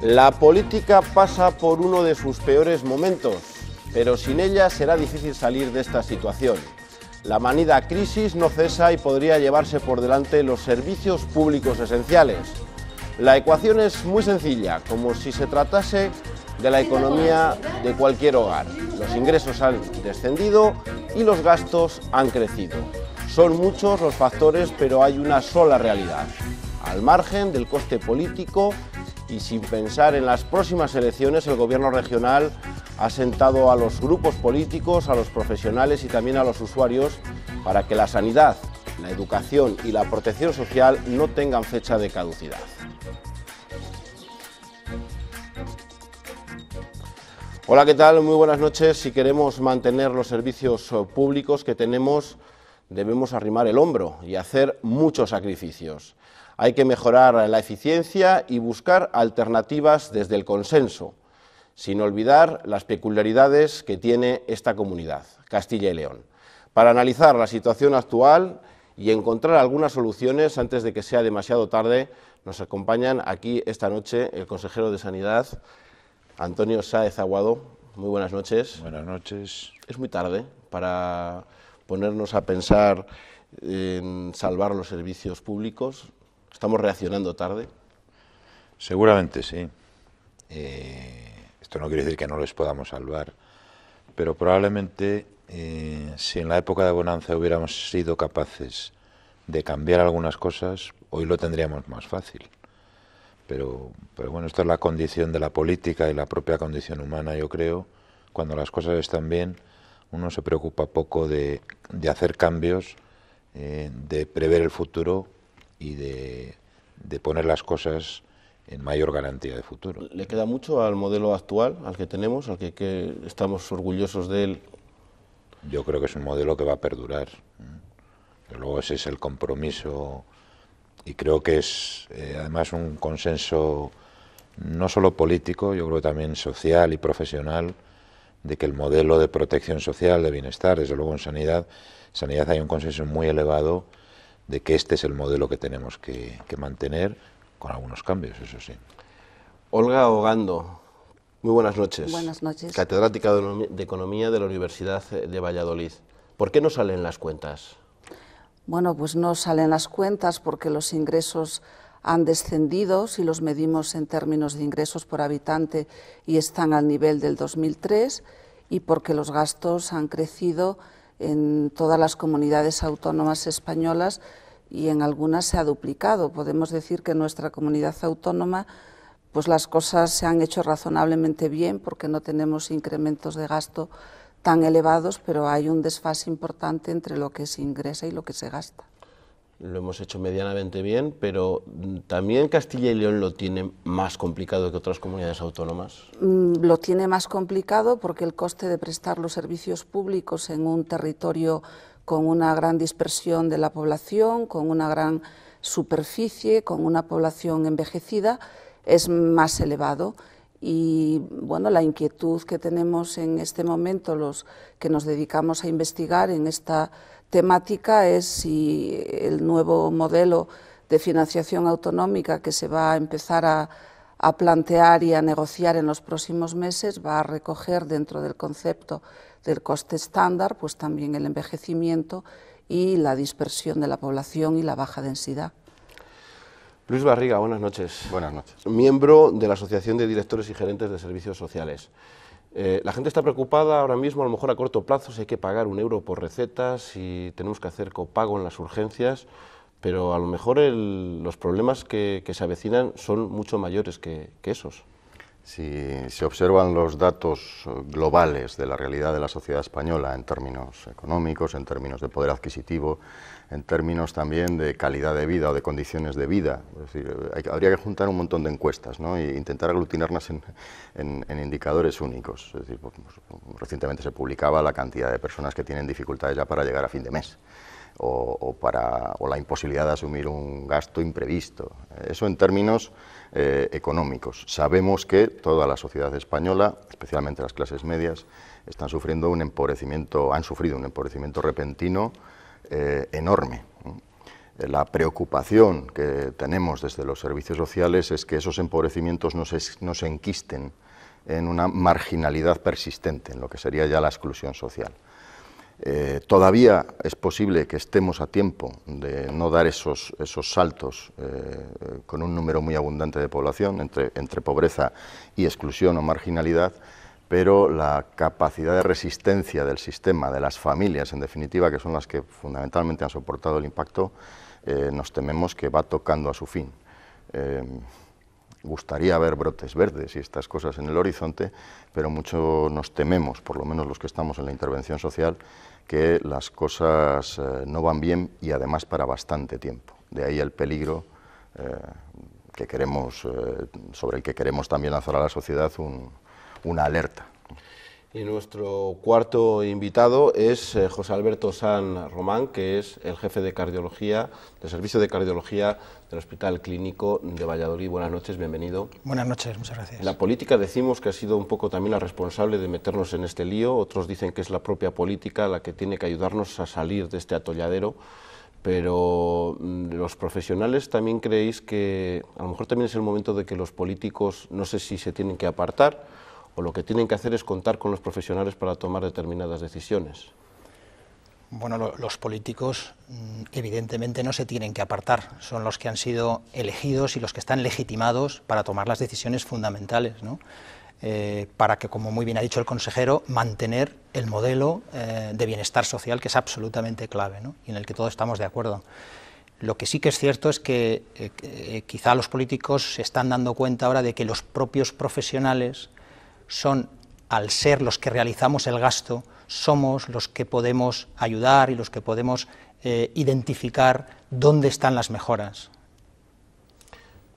La política pasa por uno de sus peores momentos, pero sin ella será difícil salir de esta situación. La manida crisis no cesa y podría llevarse por delante los servicios públicos esenciales. La ecuación es muy sencilla, como si se tratase de la economía de cualquier hogar. Los ingresos han descendido y los gastos han crecido. Son muchos los factores, pero hay una sola realidad. Al margen del coste político y sin pensar en las próximas elecciones, el Gobierno regional ha sentado a los grupos políticos, a los profesionales y también a los usuarios para que la sanidad, la educación y la protección social no tengan fecha de caducidad. Hola, ¿qué tal? Muy buenas noches. Si queremos mantener los servicios públicos que tenemos, debemos arrimar el hombro y hacer muchos sacrificios. Hay que mejorar la eficiencia y buscar alternativas desde el consenso, sin olvidar las peculiaridades que tiene esta comunidad, Castilla y León. Para analizar la situación actual y encontrar algunas soluciones antes de que sea demasiado tarde, nos acompañan aquí esta noche el consejero de Sanidad, Antonio Sáez Aguado. Muy buenas noches. Buenas noches. Es muy tarde para ponernos a pensar en salvar los servicios públicos. ¿Estamos reaccionando tarde? Seguramente sí. Esto no quiere decir que no les podamos salvar, pero probablemente si en la época de bonanza hubiéramos sido capaces de cambiar algunas cosas, hoy lo tendríamos más fácil. Pero bueno, esto es la condición de la política y la propia condición humana, yo creo. Cuando las cosas están bien, uno se preocupa poco de hacer cambios, de prever el futuro y de poner las cosas en mayor garantía de futuro. ¿Le queda mucho al modelo actual, al que tenemos, al que estamos orgullosos de él? Yo creo que es un modelo que va a perdurar. Pero luego ese es el compromiso y creo que es además un consenso no solo político, yo creo que también social y profesional, de que el modelo de protección social, de bienestar, desde luego en sanidad hay un consenso muy elevado de que este es el modelo que tenemos que mantener, con algunos cambios, eso sí. Olga Ogando, muy buenas noches. Buenas noches. Catedrática de Economía de la Universidad de Valladolid. ¿Por qué no salen las cuentas? Bueno, pues no salen las cuentas porque los ingresos han descendido, si los medimos en términos de ingresos por habitante, y están al nivel del 2003, y porque los gastos han crecido en todas las comunidades autónomas españolas y en algunas se ha duplicado. Podemos decir que en nuestra comunidad autónoma pues las cosas se han hecho razonablemente bien porque no tenemos incrementos de gasto tan elevados, pero hay un desfase importante entre lo que se ingresa y lo que se gasta. Lo hemos hecho medianamente bien, pero ¿también Castilla y León lo tiene más complicado que otras comunidades autónomas? Lo tiene más complicado porque el coste de prestar los servicios públicos en un territorio con una gran dispersión de la población, con una gran superficie, con una población envejecida, es más elevado. Y bueno, la inquietud que tenemos en este momento, los que nos dedicamos a investigar en esta temática, es si el nuevo modelo de financiación autonómica que se va a empezar a plantear y a negociar en los próximos meses va a recoger dentro del concepto del coste estándar pues también el envejecimiento y la dispersión de la población y la baja densidad. Luis Barriga, buenas noches. Buenas noches. Miembro de la Asociación de Directores y Gerentes de Servicios Sociales. La gente está preocupada ahora mismo, a lo mejor a corto plazo, si hay que pagar €1 por receta, si tenemos que hacer copago en las urgencias, pero a lo mejor los problemas que se avecinan son mucho mayores que esos. Si se observan los datos globales de la realidad de la sociedad española en términos económicos, en términos de poder adquisitivo, en términos también de calidad de vida o de condiciones de vida, es decir, habría que juntar un montón de encuestas, ¿no? E intentar aglutinarlas en indicadores únicos. Es decir, pues, recientemente se publicaba la cantidad de personas que tienen dificultades ya para llegar a fin de mes. O la imposibilidad de asumir un gasto imprevisto. Eso en términos económicos. Sabemos que toda la sociedad española, especialmente las clases medias, han sufrido un empobrecimiento repentino enorme. La preocupación que tenemos desde los servicios sociales es que esos empobrecimientos no se enquisten en una marginalidad persistente, en lo que sería ya la exclusión social. Todavía es posible que estemos a tiempo de no dar esos saltos con un número muy abundante de población entre pobreza y exclusión o marginalidad, pero la capacidad de resistencia del sistema, de las familias, en definitiva, que son las que fundamentalmente han soportado el impacto, nos tememos que va tocando a su fin. Gustaría ver brotes verdes y estas cosas en el horizonte, pero mucho nos tememos, por lo menos los que estamos en la intervención social, que las cosas no van bien y además para bastante tiempo. De ahí el peligro que queremos, sobre el que queremos también lanzar a la sociedad una alerta. Y nuestro cuarto invitado es José Alberto San Román, que es el jefe de cardiología, del servicio de cardiología del Hospital Clínico de Valladolid. Buenas noches, bienvenido. Buenas noches, muchas gracias. La política decimos que ha sido un poco también la responsable de meternos en este lío, otros dicen que es la propia política la que tiene que ayudarnos a salir de este atolladero, pero los profesionales también creéis que a lo mejor también es el momento de que los políticos, no sé si se tienen que apartar, o lo que tienen que hacer es contar con los profesionales para tomar determinadas decisiones. Bueno, los políticos evidentemente no se tienen que apartar, son los que han sido elegidos y los que están legitimados para tomar las decisiones fundamentales, ¿no? Para que, como muy bien ha dicho el consejero, mantener el modelo de bienestar social, que es absolutamente clave, ¿no? Y en el que todos estamos de acuerdo. Lo que sí que es cierto es que quizá los políticos se están dando cuenta ahora de que los propios profesionales son, al ser los que realizamos el gasto, somos los que podemos ayudar y los que podemos identificar dónde están las mejoras.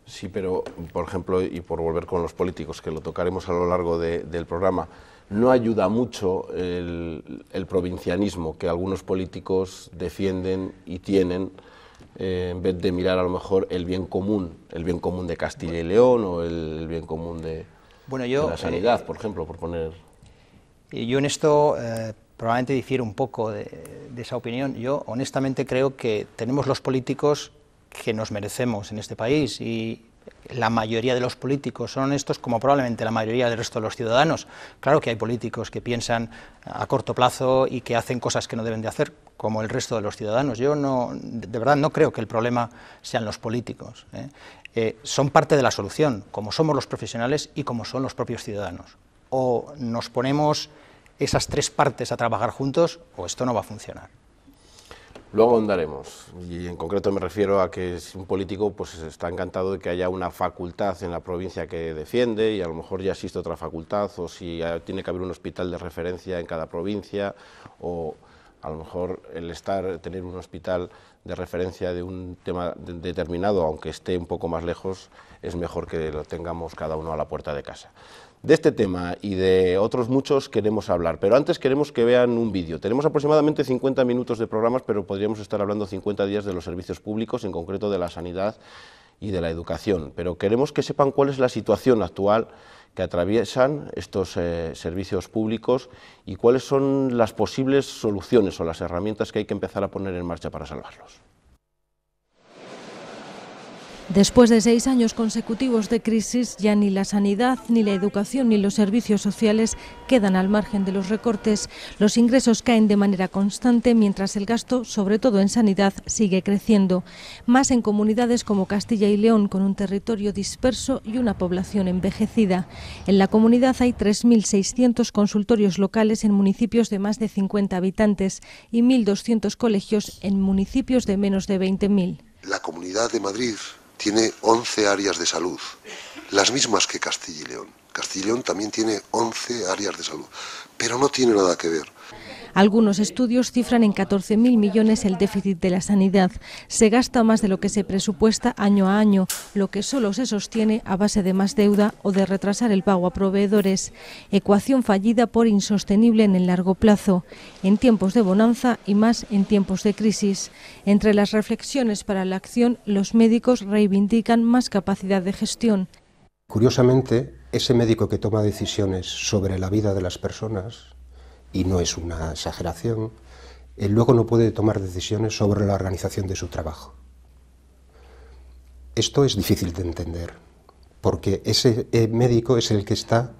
Sí, pero, por ejemplo, y por volver con los políticos, que lo tocaremos a lo largo del programa, no ayuda mucho el provincianismo que algunos políticos defienden y tienen, en vez de mirar a lo mejor el bien común de Castilla y León o el bien común de la sanidad, por ejemplo, por poner... Yo en esto probablemente difiero un poco de esa opinión. Yo honestamente creo que tenemos los políticos que nos merecemos en este país y la mayoría de los políticos son honestos, como probablemente la mayoría del resto de los ciudadanos. Claro que hay políticos que piensan a corto plazo y que hacen cosas que no deben de hacer, como el resto de los ciudadanos. Yo de verdad no creo que el problema sean los políticos, son parte de la solución, como somos los profesionales y como son los propios ciudadanos. O nos ponemos esas tres partes a trabajar juntos, o esto no va a funcionar. Luego ahondaremos, y en concreto me refiero a que si un político pues está encantado de que haya una facultad en la provincia que defiende y a lo mejor ya existe otra facultad, o si tiene que haber un hospital de referencia en cada provincia, o a lo mejor tener un hospital de referencia de un tema determinado, aunque esté un poco más lejos, es mejor que lo tengamos cada uno a la puerta de casa. De este tema y de otros muchos queremos hablar, pero antes queremos que vean un vídeo. Tenemos aproximadamente 50 minutos de programas, pero podríamos estar hablando 50 días de los servicios públicos, en concreto de la sanidad y de la educación, pero queremos que sepan cuál es la situación actual que atraviesan estos servicios públicos y cuáles son las posibles soluciones o las herramientas que hay que empezar a poner en marcha para salvarlos. Después de 6 años consecutivos de crisis, ya ni la sanidad, ni la educación, ni los servicios sociales quedan al margen de los recortes. Los ingresos caen de manera constante, mientras el gasto, sobre todo en sanidad, sigue creciendo. Más en comunidades como Castilla y León, con un territorio disperso y una población envejecida. En la comunidad hay 3.600 consultorios locales en municipios de más de 50 habitantes y 1.200 colegios en municipios de menos de 20.000. La Comunidad de Madrid tiene 11 áreas de salud, las mismas que Castilla y León. Castilla y León también tiene 11 áreas de salud, pero no tiene nada que ver. Algunos estudios cifran en 14.000 millones el déficit de la sanidad. Se gasta más de lo que se presupuesta año a año, lo que solo se sostiene a base de más deuda o de retrasar el pago a proveedores. Ecuación fallida por insostenible en el largo plazo, en tiempos de bonanza y más en tiempos de crisis. Entre las reflexiones para la acción, los médicos reivindican más capacidad de gestión. Curiosamente, ese médico que toma decisiones sobre la vida de las personas, y no es una exageración, él luego no puede tomar decisiones sobre la organización de su trabajo. Esto es difícil de entender, porque ese médico es el que está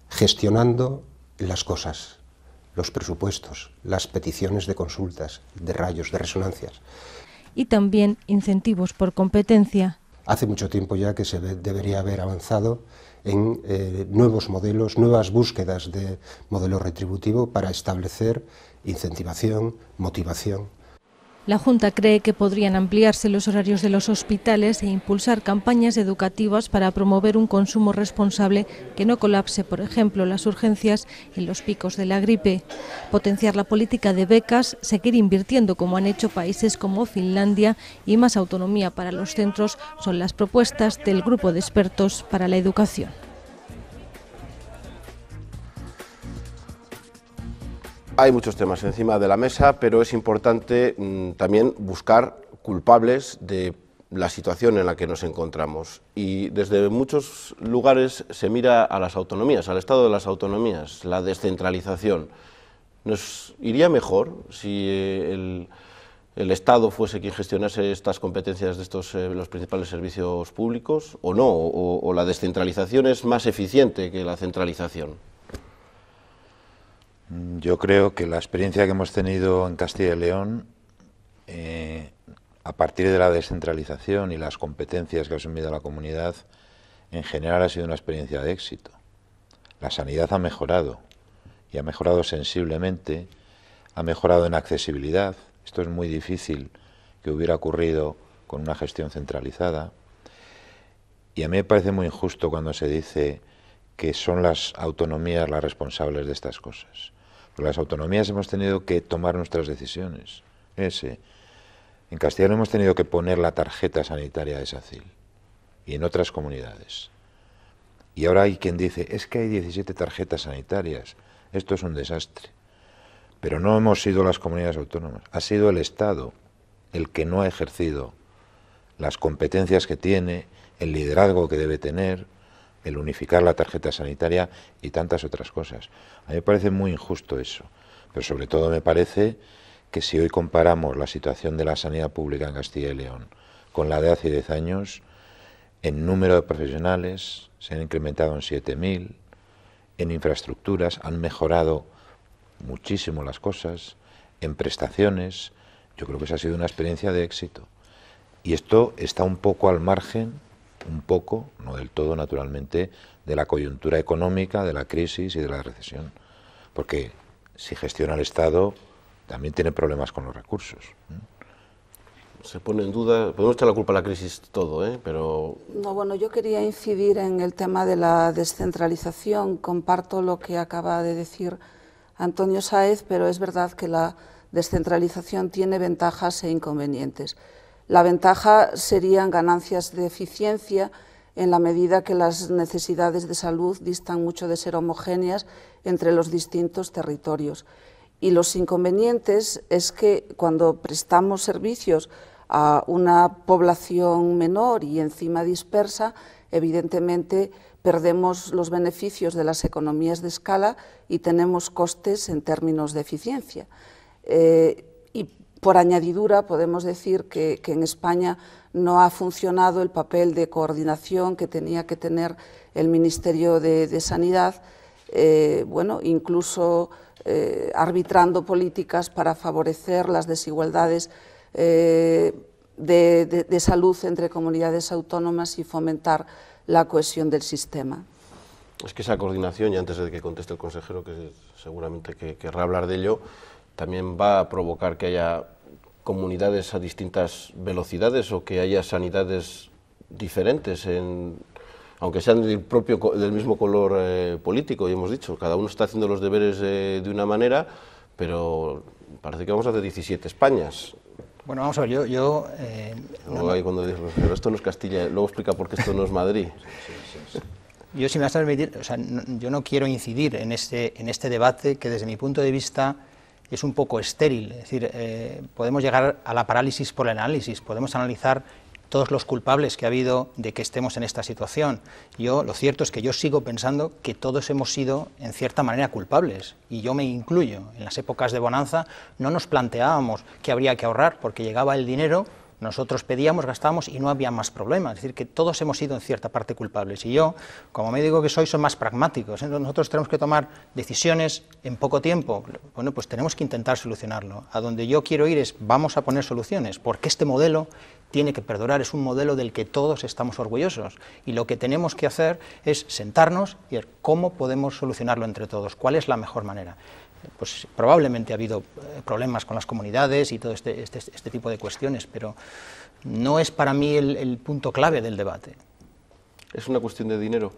gestionando las cosas, los presupuestos, las peticiones de consultas, de rayos, de resonancias. Y también incentivos por competencia. Hace mucho tiempo ya que se debería haber avanzado en nuevos modelos, nuevas búsquedas de modelo retributivo para establecer incentivación, motivación. La Junta cree que podrían ampliarse los horarios de los hospitales e impulsar campañas educativas para promover un consumo responsable que no colapse, por ejemplo, las urgencias en los picos de la gripe. Potenciar la política de becas, seguir invirtiendo como han hecho países como Finlandia y más autonomía para los centros son las propuestas del Grupo de Expertos para la Educación. Hay muchos temas encima de la mesa, pero es importante también buscar culpables de la situación en la que nos encontramos. Y desde muchos lugares se mira a las autonomías, al estado de las autonomías, la descentralización. ¿Nos iría mejor si el Estado fuese quien gestionase estas competencias de los principales servicios públicos o no? ¿O la descentralización es más eficiente que la centralización? Yo creo que la experiencia que hemos tenido en Castilla y León, a partir de la descentralización y las competencias que ha asumido la comunidad, en general ha sido una experiencia de éxito. La sanidad ha mejorado, y ha mejorado sensiblemente, ha mejorado en accesibilidad. Esto es muy difícil que hubiera ocurrido con una gestión centralizada. Y a mí me parece muy injusto cuando se dice que son las autonomías las responsables de estas cosas. Las autonomías hemos tenido que tomar nuestras decisiones. En Castilla y León hemos tenido que poner la tarjeta sanitaria de SACIL y en otras comunidades. Y ahora hay quien dice, es que hay 17 tarjetas sanitarias, esto es un desastre. Pero no hemos sido las comunidades autónomas, ha sido el Estado el que no ha ejercido las competencias que tiene, el liderazgo que debe tener, el unificar la tarjeta sanitaria y tantas otras cosas. A mí me parece muy injusto eso, pero sobre todo me parece que si hoy comparamos la situación de la sanidad pública en Castilla y León con la de hace 10 años, en número de profesionales se han incrementado en 7.000, en infraestructuras han mejorado muchísimo las cosas, en prestaciones, yo creo que esa ha sido una experiencia de éxito. Y esto está un poco al margen, un poco, no del todo naturalmente, de la coyuntura económica, de la crisis y de la recesión. Porque si gestiona el Estado, también tiene problemas con los recursos. Se pone en duda, podemos echar la culpa a la crisis todo, pero... No, bueno, yo quería incidir en el tema de la descentralización. Comparto lo que acaba de decir Antonio Sáez, pero es verdad que la descentralización tiene ventajas e inconvenientes. La ventaja serían ganancias de eficiencia en la medida que las necesidades de salud distan mucho de ser homogéneas entre los distintos territorios. Y los inconvenientes es que cuando prestamos servicios a una población menor y encima dispersa, evidentemente perdemos los beneficios de las economías de escala y tenemos costes en términos de eficiencia. Y por añadidura podemos decir que en España no ha funcionado el papel de coordinación que tenía que tener el Ministerio de Sanidad, bueno, incluso arbitrando políticas para favorecer las desigualdades de salud entre comunidades autónomas y fomentar la cohesión del sistema. Es que esa coordinación, y antes de que conteste el consejero, que seguramente querrá hablar de ello, también va a provocar que haya comunidades a distintas velocidades o que haya sanidades diferentes, aunque sean del mismo color político, y hemos dicho, cada uno está haciendo los deberes de una manera, pero parece que vamos a hacer 17 Españas. Bueno, vamos a ver, Luego ahí cuando dices, pero esto no es Castilla, luego explica por qué esto no es Madrid. Yo, si me vas a permitir, o sea, yo no quiero incidir en este debate que desde mi punto de vista es un poco estéril. Es decir, podemos llegar a la parálisis por el análisis, podemos analizar todos los culpables que ha habido de que estemos en esta situación. Lo cierto es que yo sigo pensando que todos hemos sido, en cierta manera, culpables, y yo me incluyo. En las épocas de bonanza no nos planteábamos que habría que ahorrar, porque llegaba el dinero Nosotros pedíamos, gastábamos y no había más problemas, es decir, que todos hemos sido en cierta parte culpables. Y yo, como médico que soy más pragmáticos, ¿eh? Nosotros tenemos que tomar decisiones en poco tiempo. Bueno, pues tenemos que intentar solucionarlo. A donde yo quiero ir es, vamos a poner soluciones, porque este modelo tiene que perdurar, es un modelo del que todos estamos orgullosos. Y lo que tenemos que hacer es sentarnos y ver cómo podemos solucionarlo entre todos, cuál es la mejor manera. Pues probablemente ha habido problemas con las comunidades y todo este tipo de cuestiones, pero no es para mí el punto clave del debate. ¿Es una cuestión de dinero?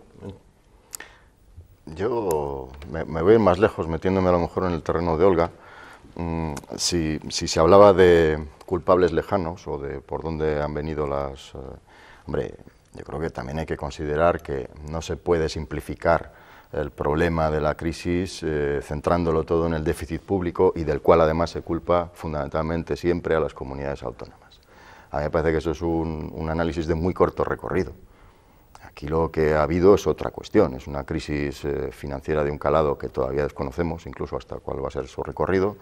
Yo me voy más lejos, metiéndome a lo mejor en el terreno de Olga. Si se hablaba de culpables lejanos o de por dónde han venido las... hombre, yo creo que también hay que considerar que no se puede simplificar el problema de la crisis centrándolo todo en el déficit público y del cual además se culpa fundamentalmente siempre a las comunidades autónomas. A mí me parece que eso es un análisis de muy corto recorrido. Aquí lo que ha habido es otra cuestión, es una crisis financiera de un calado que todavía desconocemos, incluso hasta cuál va a ser su recorrido,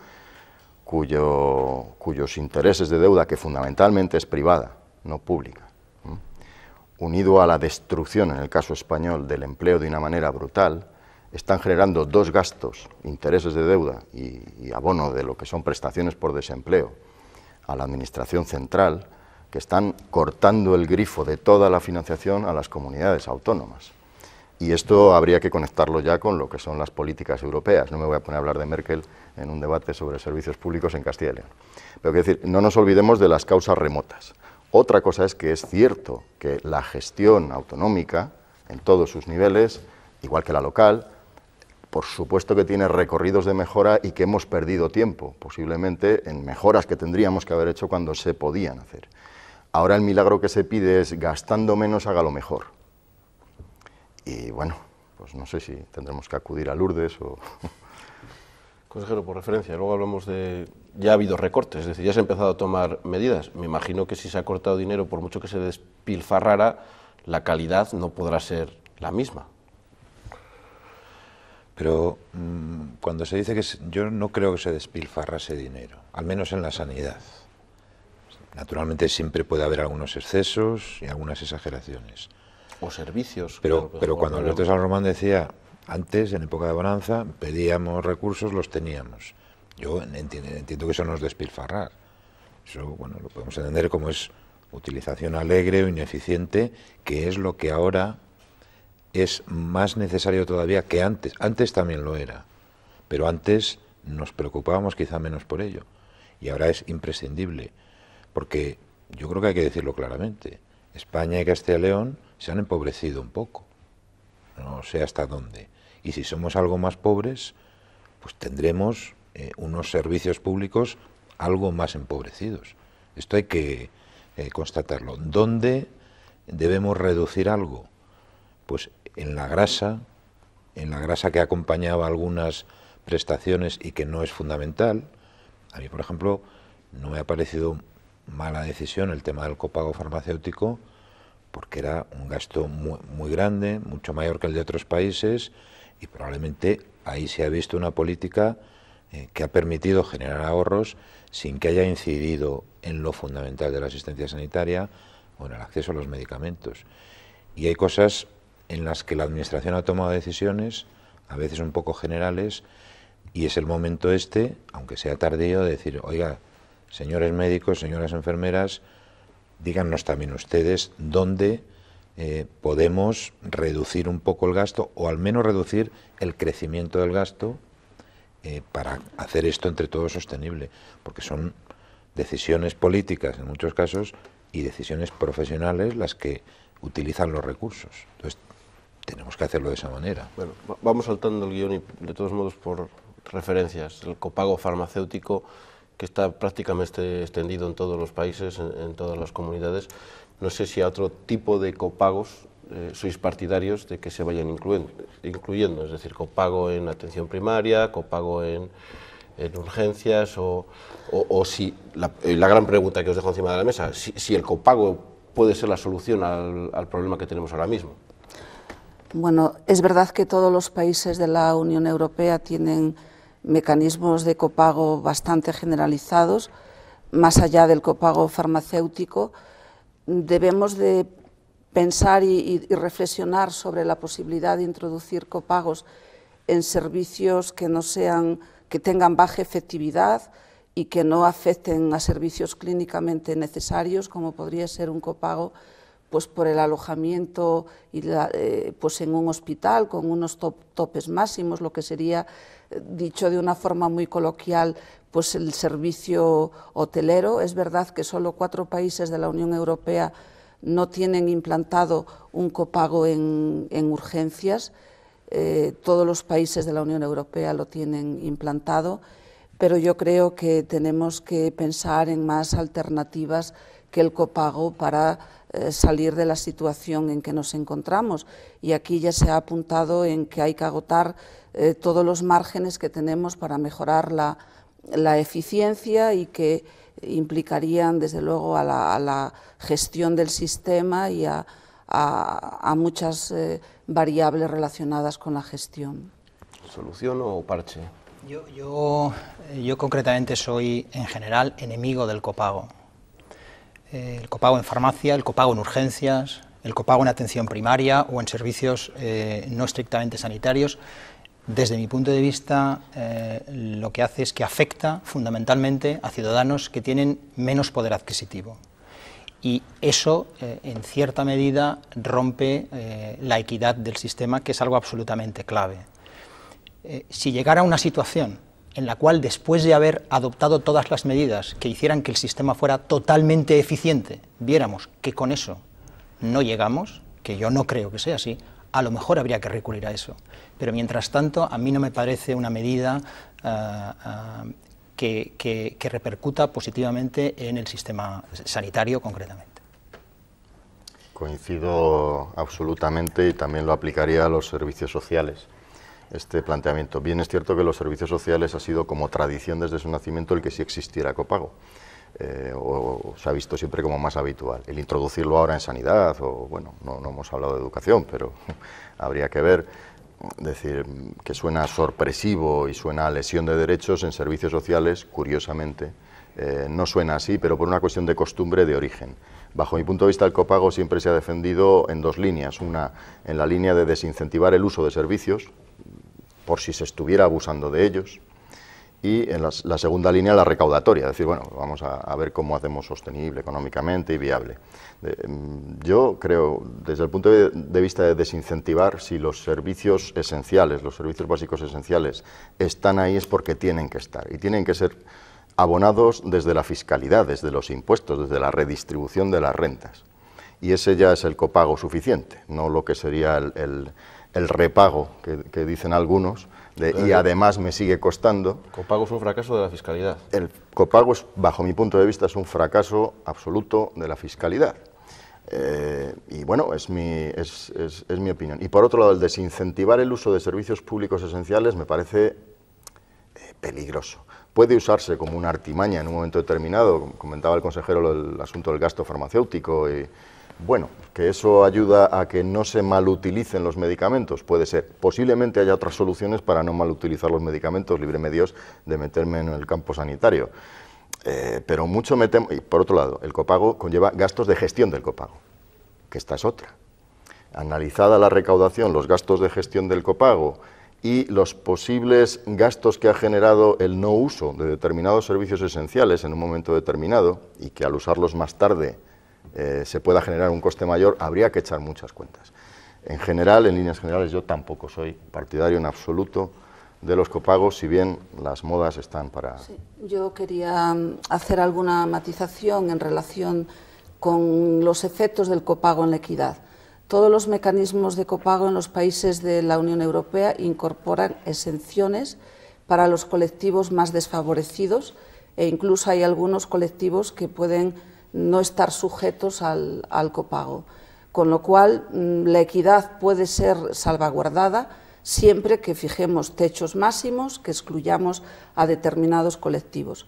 cuyos intereses de deuda, que fundamentalmente es privada, no pública, unido a la destrucción, en el caso español, del empleo de una manera brutal, están generando dos gastos, intereses de deuda y abono de lo que son prestaciones por desempleo a la Administración Central, que están cortando el grifo de toda la financiación a las comunidades autónomas. Y esto habría que conectarlo ya con lo que son las políticas europeas. No me voy a poner a hablar de Merkel en un debate sobre servicios públicos en Castilla y León. Pero quiero decir, no nos olvidemos de las causas remotas. Otra cosa es que es cierto que la gestión autonómica, en todos sus niveles, igual que la local, por supuesto que tiene recorridos de mejora y que hemos perdido tiempo, posiblemente en mejoras que tendríamos que haber hecho cuando se podían hacer. Ahora el milagro que se pide es, gastando menos, hágalo mejor. Y bueno, pues no sé si tendremos que acudir a Lourdes o... Consejero, por referencia, luego hablamos de... Ya ha habido recortes, es decir, ya se ha empezado a tomar medidas. Me imagino que si se ha cortado dinero, por mucho que se despilfarrara, la calidad no podrá ser la misma. Pero cuando se dice que... Yo no creo que se despilfarrase dinero, al menos en la sanidad. Naturalmente siempre puede haber algunos excesos y algunas exageraciones. O servicios. Pero cuando Alberto San Román decía... Antes, en época de bonanza, pedíamos recursos, los teníamos. Yo entiendo que eso no es despilfarrar. Eso, bueno, lo podemos entender como es utilización alegre o ineficiente, que es lo que ahora es más necesario todavía que antes. Antes también lo era, pero antes nos preocupábamos quizá menos por ello. Y ahora es imprescindible, porque yo creo que hay que decirlo claramente. España y Castilla y León se han empobrecido un poco. No sé hasta dónde. Y si somos algo más pobres, pues tendremos unos servicios públicos algo más empobrecidos. Esto hay que constatarlo. ¿Dónde debemos reducir algo? Pues en la grasa que acompañaba algunas prestaciones y que no es fundamental. A mí, por ejemplo, no me ha parecido mala decisión el tema del copago farmacéutico, porque era un gasto muy grande, mucho mayor que el de otros países, y probablemente ahí se ha visto una política que ha permitido generar ahorros sin que haya incidido en lo fundamental de la asistencia sanitaria o en el acceso a los medicamentos. Y hay cosas en las que la Administración ha tomado decisiones, a veces un poco generales, y es el momento aunque sea tardío, de decir, oiga, señores médicos, señoras enfermeras, díganos también ustedes dónde podemos reducir un poco el gasto o al menos reducir el crecimiento del gasto para hacer esto entre todos sostenible, porque son decisiones políticas en muchos casos y decisiones profesionales las que utilizan los recursos. Entonces tenemos que hacerlo de esa manera. Bueno, vamos saltando el guión y de todos modos por referencias. El copago farmacéutico, que está prácticamente extendido en todos los países, en todas las comunidades. No sé si a otro tipo de copagos sois partidarios de que se vayan incluyendo, es decir, copago en atención primaria, copago en urgencias, o si, la gran pregunta que os dejo encima de la mesa, si el copago puede ser la solución al problema que tenemos ahora mismo. Bueno, es verdad que todos los países de la Unión Europea tienen mecanismos de copago bastante generalizados, más allá del copago farmacéutico, debemos de pensar y reflexionar sobre la posibilidad de introducir copagos en servicios que no sean, que tengan baja efectividad y que no afecten a servicios clínicamente necesarios, como podría ser un copago pues por el alojamiento y pues en un hospital con unos topes máximos, lo que sería, dicho de una forma muy coloquial, pues el servicio hotelero. Es verdad que solo 4 países de la Unión Europea no tienen implantado un copago en urgencias, todos los países de la Unión Europea lo tienen implantado, pero yo creo que tenemos que pensar en más alternativas que el copago para salir de la situación en que nos encontramos. Y aquí ya se ha apuntado en que hay que agotar todos los márgenes que tenemos para mejorar la eficiencia y que implicarían desde luego a la gestión del sistema y a muchas variables relacionadas con la gestión. ¿Solución o parche? Yo concretamente soy en general enemigo del copago. El copago en farmacia, el copago en urgencias, el copago en atención primaria o en servicios no estrictamente sanitarios. Desde mi punto de vista, lo que hace es que afecta fundamentalmente a ciudadanos que tienen menos poder adquisitivo. Y eso, en cierta medida, rompe la equidad del sistema, que es algo absolutamente clave. Si llegara a una situación en la cual, después de haber adoptado todas las medidas que hicieran que el sistema fuera totalmente eficiente, viéramos que con eso no llegamos, que yo no creo que sea así, a lo mejor habría que recurrir a eso. Pero mientras tanto, a mí no me parece una medida que repercuta positivamente en el sistema sanitario concretamente. Coincido absolutamente y también lo aplicaría a los servicios sociales, este planteamiento. Bien es cierto que los servicios sociales ha sido como tradición desde su nacimiento el que sí existiera copago, o se ha visto siempre como más habitual. El introducirlo ahora en sanidad, o bueno, no hemos hablado de educación, pero habría que ver, decir que suena sorpresivo y suena a lesión de derechos en servicios sociales, curiosamente, no suena así, pero por una cuestión de costumbre de origen. Bajo mi punto de vista, el copago siempre se ha defendido en 2 líneas, una en la línea de desincentivar el uso de servicios, por si se estuviera abusando de ellos, y en la segunda línea la recaudatoria, es decir, bueno, vamos a ver cómo hacemos sostenible económicamente y viable. Yo creo, desde el punto de vista de desincentivar, si los servicios esenciales, los servicios básicos esenciales están ahí es porque tienen que estar, y tienen que ser abonados desde la fiscalidad, desde los impuestos, desde la redistribución de las rentas. Y ese ya es el copago suficiente, no lo que sería el repago que dicen algunos, y además me sigue costando. ¿El copago es un fracaso de la fiscalidad? El copago, bajo mi punto de vista, es un fracaso absoluto de la fiscalidad. Y bueno, es mi opinión. Y por otro lado, el desincentivar el uso de servicios públicos esenciales me parece peligroso. Puede usarse como una artimaña en un momento determinado, comentaba el consejero el asunto del gasto farmacéutico, y bueno, que eso ayuda a que no se malutilicen los medicamentos, puede ser. Posiblemente haya otras soluciones para no malutilizar los medicamentos, líbreme Dios de meterme en el campo sanitario. Pero mucho me temo, y por otro lado, el copago conlleva gastos de gestión del copago, que esta es otra. Analizada la recaudación, los gastos de gestión del copago y los posibles gastos que ha generado el no uso de determinados servicios esenciales en un momento determinado, y que al usarlos más tarde se pueda generar un coste mayor, habría que echar muchas cuentas. En general, en líneas generales, yo tampoco soy partidario en absoluto de los copagos, si bien las modas están para... Sí, yo quería hacer alguna matización en relación con los efectos del copago en la equidad. Todos los mecanismos de copago en los países de la Unión Europea incorporan exenciones para los colectivos más desfavorecidos, e incluso hay algunos colectivos que pueden no estar sujetos al copago, con lo cual la equidad puede ser salvaguardada siempre que fijemos techos máximos, que excluyamos a determinados colectivos.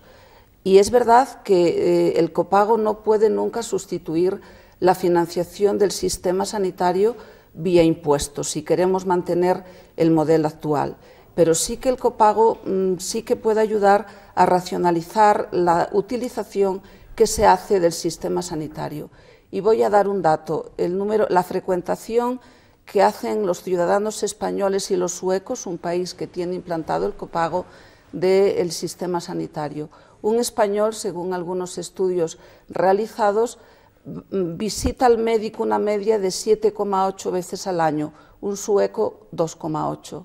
Y es verdad que el copago no puede nunca sustituir la financiación del sistema sanitario vía impuestos, si queremos mantener el modelo actual. pero sí que el copago sí que puede ayudar a racionalizar la utilización que se hace del sistema sanitario. Y voy a dar un dato, la frecuentación que hacen los ciudadanos españoles y los suecos, un país que tiene implantado el copago del sistema sanitario. Un español, según algunos estudios realizados, visita al médico una media de 7,8 veces al año, un sueco 2,8.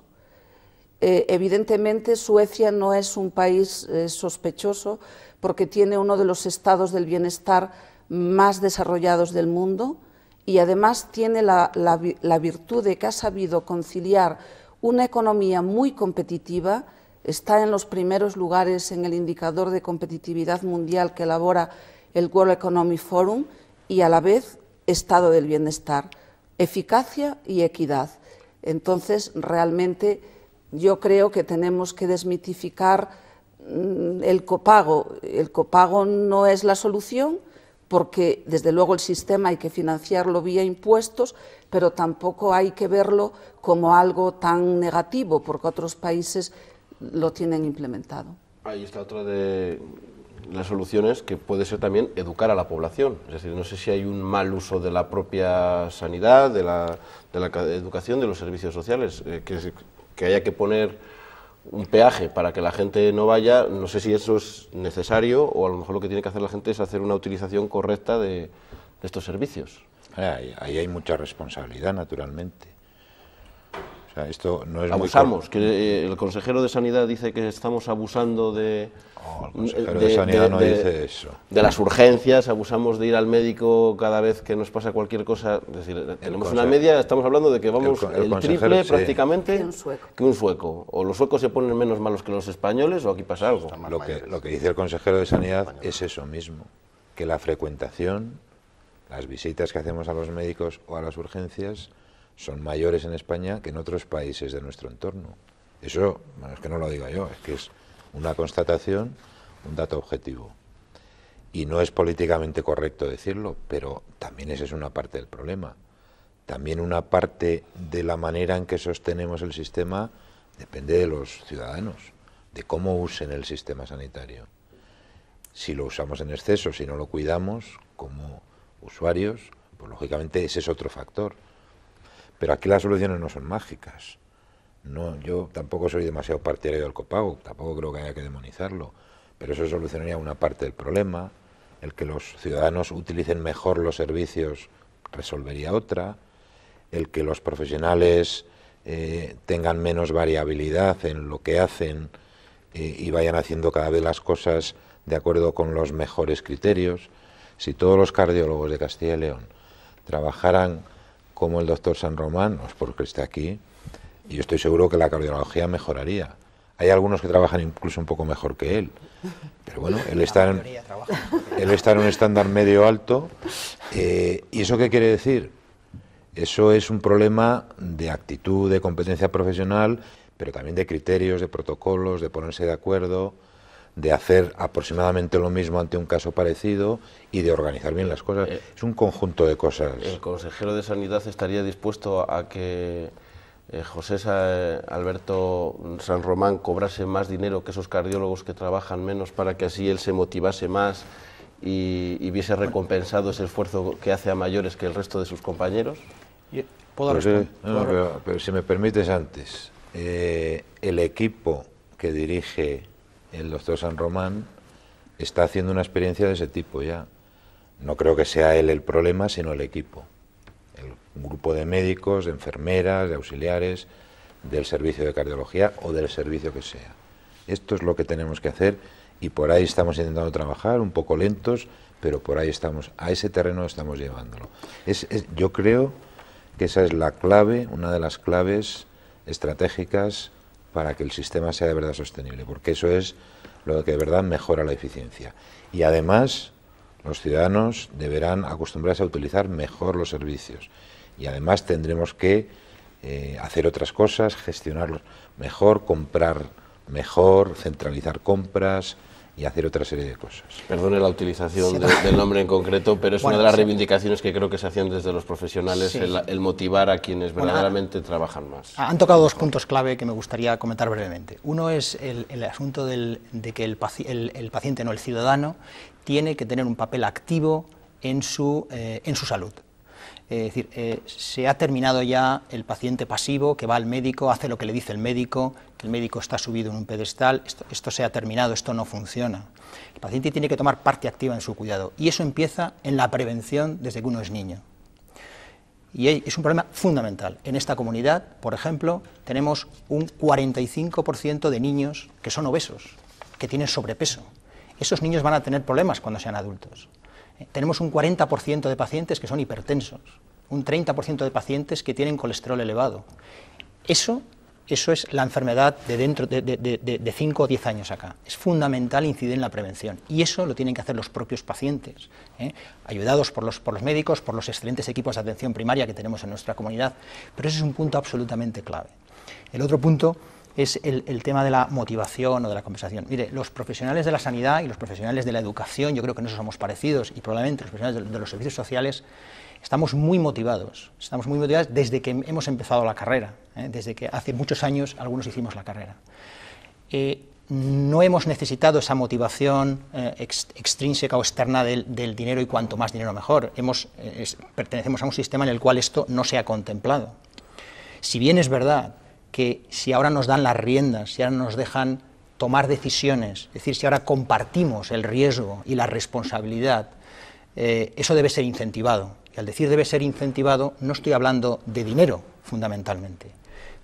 Evidentemente, Suecia no es un país sospechoso porque tiene uno de los estados del bienestar más desarrollados del mundo y además tiene la virtud de que ha sabido conciliar una economía muy competitiva, está en los primeros lugares en el indicador de competitividad mundial que elabora el World Economic Forum y a la vez estado del bienestar, eficacia y equidad. Entonces, realmente yo creo que tenemos que desmitificar el copago. El copago no es la solución porque, desde luego, el sistema hay que financiarlo vía impuestos, pero tampoco hay que verlo como algo tan negativo, porque otros países lo tienen implementado. Ahí está otra de las soluciones, que puede ser también educar a la población. Es decir, no sé si hay un mal uso de la propia sanidad, de la educación, de los servicios sociales, que haya que poner un peaje para que la gente no vaya, no sé si eso es necesario o a lo mejor lo que tiene que hacer la gente es hacer una utilización correcta de estos servicios. Ahí hay mucha responsabilidad, naturalmente. O sea, esto no es abusamos, que el consejero de Sanidad dice que estamos abusando de... No, el consejero de Sanidad no dice eso. De las urgencias, abusamos de ir al médico cada vez que nos pasa cualquier cosa. Es decir, tenemos una media, estamos hablando de que vamos el triple prácticamente que un sueco. O los suecos se ponen menos malos que los españoles, o aquí pasa algo. Lo que dice el consejero de Sanidad es eso mismo, que la frecuentación, las visitas que hacemos a los médicos o a las urgencias son mayores en España que en otros países de nuestro entorno. Eso, bueno, es que no lo diga yo, es que es una constatación, un dato objetivo. Y no es políticamente correcto decirlo, pero también esa es una parte del problema. También una parte de la manera en que sostenemos el sistema depende de los ciudadanos, de cómo usen el sistema sanitario. Si lo usamos en exceso, si no lo cuidamos como usuarios, pues lógicamente ese es otro factor. Pero aquí las soluciones no son mágicas. No, yo tampoco soy demasiado partidario del copago, tampoco creo que haya que demonizarlo, pero eso solucionaría una parte del problema. El que los ciudadanos utilicen mejor los servicios resolvería otra. El que los profesionales tengan menos variabilidad en lo que hacen y vayan haciendo cada vez las cosas de acuerdo con los mejores criterios. Si todos los cardiólogos de Castilla y León trabajaran como el doctor San Román, no es porque esté aquí, y yo estoy seguro que la cardiología mejoraría. Hay algunos que trabajan incluso un poco mejor que él, pero bueno, él está en un estándar medio alto. ¿Y eso qué quiere decir? Eso es un problema de actitud, de competencia profesional, pero también de criterios, de protocolos, de ponerse de acuerdo, de hacer aproximadamente lo mismo ante un caso parecido y de organizar bien las cosas. Es un conjunto de cosas. ¿El consejero de Sanidad estaría dispuesto a que José Alberto San Román cobrase más dinero que esos cardiólogos que trabajan menos para que así él se motivase más y viese recompensado ese esfuerzo que hace a mayores que el resto de sus compañeros? Pero si me permites antes, el equipo que dirige el doctor San Román está haciendo una experiencia de ese tipo ya. No creo que sea él el problema, sino el equipo. Un grupo de médicos, de enfermeras, de auxiliares, del servicio de cardiología o del servicio que sea. Esto es lo que tenemos que hacer y por ahí estamos intentando trabajar, un poco lentos, pero por ahí estamos, a ese terreno estamos llevándolo. Yo creo que esa es la clave, una de las claves estratégicas para que el sistema sea de verdad sostenible, porque eso es lo que de verdad mejora la eficiencia. Y además, los ciudadanos deberán acostumbrarse a utilizar mejor los servicios. Y además tendremos que hacer otras cosas, gestionarlos mejor, comprar mejor, centralizar compras y hacer otra serie de cosas. Perdone la utilización del nombre en concreto, pero es una de las reivindicaciones que creo que se hacían desde los profesionales, el motivar a quienes verdaderamente trabajan más. Han tocado dos puntos clave que me gustaría comentar brevemente. Uno es el asunto de que el paciente, no el ciudadano, tiene que tener un papel activo en su salud. Es decir, se ha terminado ya el paciente pasivo que va al médico, hace lo que le dice el médico, que el médico está subido en un pedestal. Esto se ha terminado, esto no funciona. El paciente tiene que tomar parte activa en su cuidado y eso empieza en la prevención desde que uno es niño. Y es un problema fundamental. En esta comunidad, por ejemplo, tenemos un 45% de niños que son obesos, que tienen sobrepeso. Esos niños van a tener problemas cuando sean adultos. Tenemos un 40% de pacientes que son hipertensos, un 30% de pacientes que tienen colesterol elevado. Eso es la enfermedad de dentro de 5 o 10 años acá. Es fundamental incidir en la prevención y eso lo tienen que hacer los propios pacientes, ayudados por los médicos, por los excelentes equipos de atención primaria que tenemos en nuestra comunidad, pero ese es un punto absolutamente clave. El otro punto es el tema de la motivación o de la compensación. Mire, los profesionales de la sanidad y los profesionales de la educación, yo creo que en eso somos parecidos, y probablemente los profesionales de los servicios sociales, estamos muy motivados desde que hemos empezado la carrera, desde que hace muchos años algunos hicimos la carrera. No hemos necesitado esa motivación extrínseca o externa del dinero y cuanto más dinero mejor. Pertenecemos a un sistema en el cual esto no se ha contemplado. Si bien es verdad que si ahora nos dan las riendas, si ahora nos dejan tomar decisiones, es decir, si ahora compartimos el riesgo y la responsabilidad, eso debe ser incentivado. Y al decir debe ser incentivado, no estoy hablando de dinero, fundamentalmente,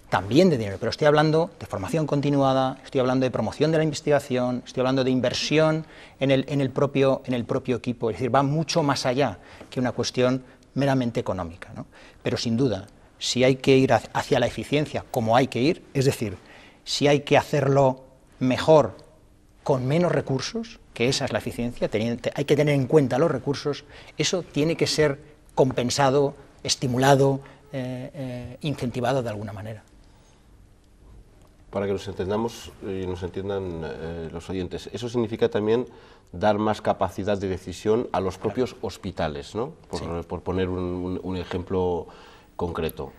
también de dinero, pero estoy hablando de formación continuada, estoy hablando de promoción de la investigación, estoy hablando de inversión en el propio equipo, es decir, va mucho más allá que una cuestión meramente económica, ¿no? Pero sin duda, si hay que ir hacia la eficiencia, como hay que ir, es decir, si hay que hacerlo mejor con menos recursos, que esa es la eficiencia, hay que tener en cuenta los recursos, eso tiene que ser compensado, estimulado, incentivado de alguna manera. Para que nos entendamos y nos entiendan los oyentes, eso significa también dar más capacidad de decisión a los propios hospitales, ¿no? Por poner un ejemplo concreto,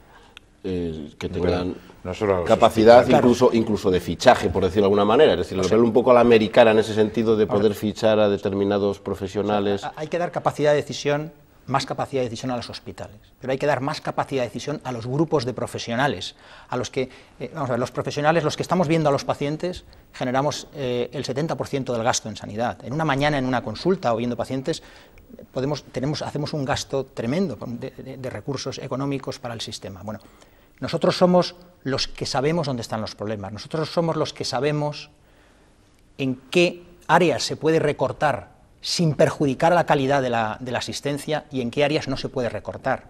que tengan no solo capacidad incluso de fichaje, por decirlo de alguna manera, es decir, verlo un poco a la americana en ese sentido de poder fichar a determinados profesionales. O sea, hay que dar capacidad de decisión, más capacidad de decisión a los hospitales, pero hay que dar más capacidad de decisión a los grupos de profesionales, a los que, vamos a ver, los profesionales, los que estamos viendo a los pacientes, generamos el 70% del gasto en sanidad. En una mañana, en una consulta o viendo pacientes, hacemos un gasto tremendo de recursos económicos para el sistema. Bueno, nosotros somos los que sabemos dónde están los problemas, nosotros somos los que sabemos en qué áreas se puede recortar sin perjudicar a la calidad de la asistencia y en qué áreas no se puede recortar.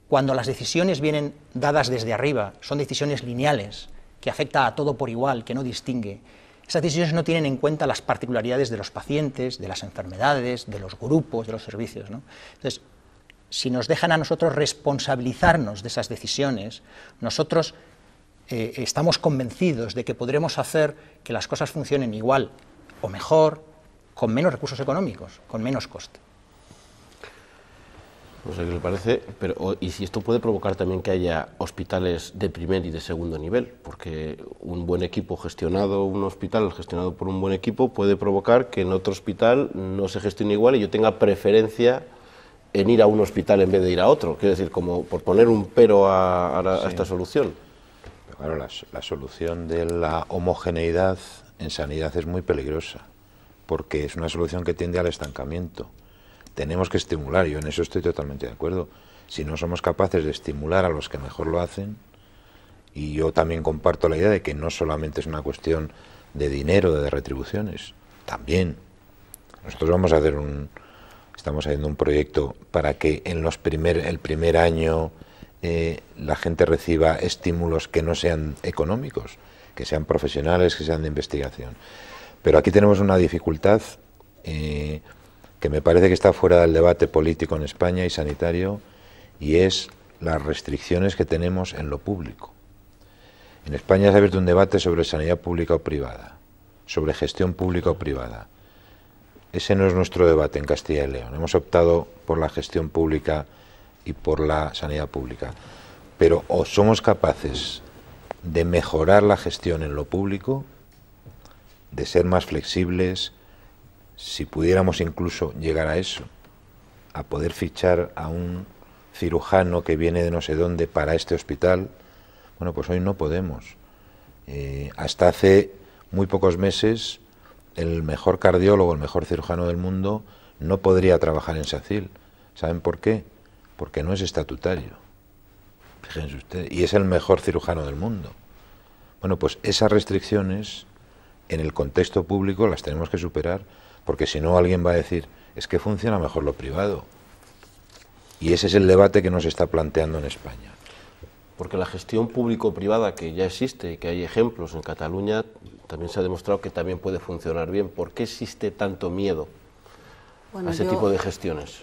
Cuando las decisiones vienen dadas desde arriba, son decisiones lineales, que afectan a todo por igual, que no distingue. Esas decisiones no tienen en cuenta las particularidades de los pacientes, de las enfermedades, de los grupos, de los servicios, ¿no? Entonces, si nos dejan a nosotros responsabilizarnos de esas decisiones, nosotros estamos convencidos de que podremos hacer que las cosas funcionen igual o mejor, con menos recursos económicos, con menos coste. No sé qué le parece, pero y si esto puede provocar también que haya hospitales de primer y de segundo nivel, porque un buen equipo gestionado, un hospital gestionado por un buen equipo puede provocar que en otro hospital no se gestione igual y yo tenga preferencia en ir a un hospital en vez de ir a otro, quiero decir, como por poner un pero a esta solución. Claro, la solución de la homogeneidad en sanidad es muy peligrosa, porque es una solución que tiende al estancamiento. Tenemos que estimular, yo en eso estoy totalmente de acuerdo. Si no somos capaces de estimular a los que mejor lo hacen, y yo también comparto la idea de que no solamente es una cuestión de dinero, de retribuciones, también. Nosotros vamos a hacer estamos haciendo un proyecto para que en el primer año la gente reciba estímulos que no sean económicos, que sean profesionales, que sean de investigación. Pero aquí tenemos una dificultad que me parece que está fuera del debate político en España y sanitario, y es las restricciones que tenemos en lo público. En España se ha abierto un debate sobre sanidad pública o privada. sobre gestión pública o privada. Ese no es nuestro debate en Castilla y León. Hemos optado por la gestión pública y por la sanidad pública. Pero o somos capaces de mejorar la gestión en lo público, de ser más flexibles, si pudiéramos incluso llegar a eso, a poder fichar a un cirujano que viene de no sé dónde para este hospital. Bueno, pues hoy no podemos. Hasta hace muy pocos meses el mejor cardiólogo, el mejor cirujano del mundo no podría trabajar en SACIL. ¿Saben por qué? Porque no es estatutario. Fíjense ustedes, y es el mejor cirujano del mundo. Bueno, pues esas restricciones en el contexto público las tenemos que superar, porque si no alguien va a decir, es que funciona mejor lo privado. Y ese es el debate que nos está planteando en España. Porque la gestión público-privada, que ya existe y que hay ejemplos en Cataluña, también se ha demostrado que también puede funcionar bien. ¿Por qué existe tanto miedo a ese tipo de gestiones?